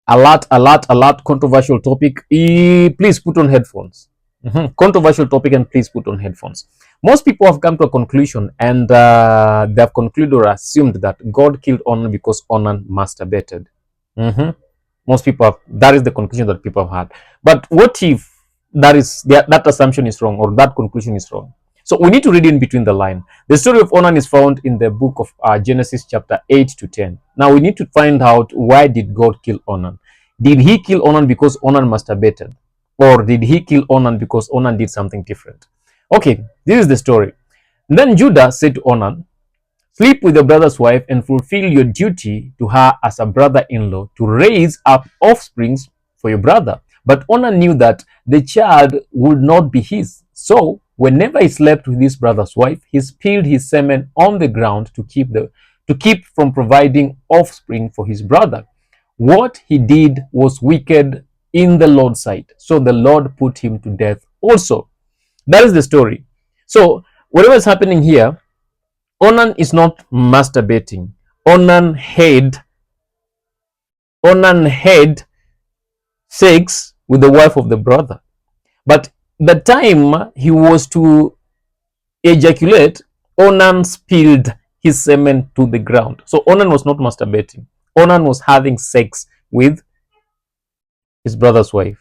Alert, controversial topic. Please put on headphones. Controversial topic, and please put on headphones. Most people have come to a conclusion, and they have concluded or assumed that God killed Onan because Onan masturbated. Most people have, that is the conclusion that people have had. But what if that assumption is wrong, or that conclusion is wrong? So we need to read in between the line. The story of Onan is found in the book of Genesis chapter 8 to 10. Now we need to find out, why did God kill Onan? Did he kill Onan because Onan masturbated? Or did he kill Onan because Onan did something different? Okay, this is the story. Then Judah said to Onan, sleep with your brother's wife and fulfill your duty to her as a brother-in-law to raise up offsprings for your brother. But Onan knew that the child would not be his. So whenever he slept with his brother's wife, he spilled his semen on the ground to keep from providing offspring for his brother. What he did was wicked in the Lord's sight. So the Lord put him to death also. That is the story. So whatever is happening here, Onan is not masturbating. Onan had sex with the wife of the brother. But the time he was to ejaculate, Onan spilled his semen to the ground. So Onan was not masturbating. Onan was having sex with his brother's wife.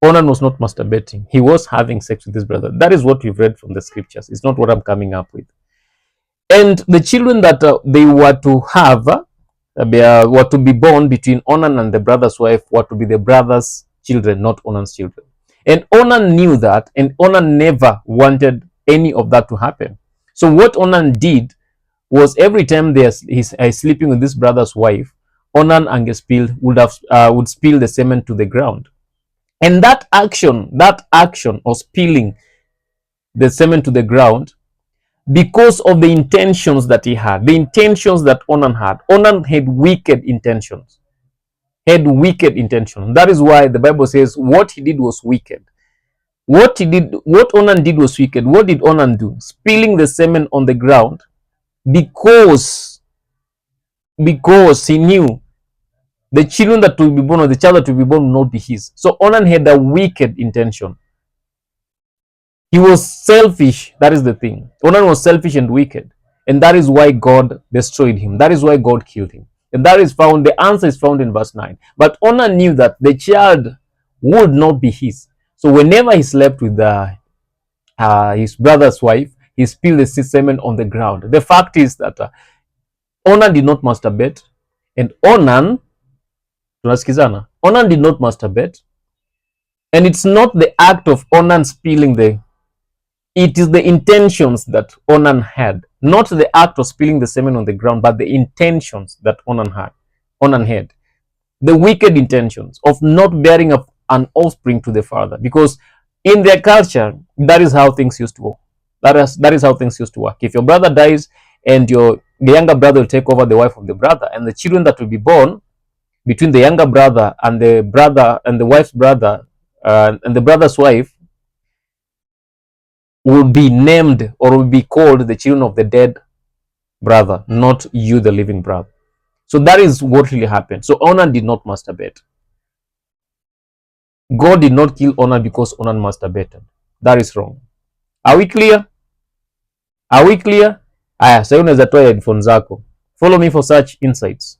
Onan was not masturbating. He was having sex with his brother. That is what we've read from the scriptures. It's not what I'm coming up with. And the children that they were to have were to be born between Onan and the brother's wife were to be the brother's children, not Onan's children. And Onan knew that, and Onan never wanted any of that to happen. So what Onan did was, every time he's sleeping with this brother's wife, Onan and would spill the semen to the ground. And that action of spilling the semen to the ground, because of the intentions that he had, the intentions that Onan had. Onan had wicked intentions. That is why the Bible says what he did was wicked. What Onan did was wicked. What did Onan do? Spilling the semen on the ground because he knew the children that will be born, or the child that will be born, will not be his. So Onan had a wicked intention. He was selfish. That is the thing. Onan was selfish and wicked. And that is why God destroyed him. That is why God killed him. And the answer is found in verse 9. But Onan knew that the child would not be his. So whenever he slept with his brother's wife, he spilled the semen on the ground. The fact is that Onan did not masturbate. And Onan did not masturbate. And it's not the act of Onan spilling it is the intentions that Onan had, not the act of spilling the semen on the ground, but the intentions that Onan had. The wicked intentions of not bearing up an offspring to the father, because in their culture, that is how things used to work. That is how things used to work. If your brother dies and the younger brother will take over the wife of the brother, and the children that will be born between the younger brother and the wife's brother and the brother's wife will be named, or will be called, the children of the dead brother, not you, the living brother. So that is what really happened. So Onan did not masturbate. God did not kill Onan because Onan masturbated. That is wrong. Are we clear? Aya, sasa unaweza toa headphones zako. Follow me for such insights.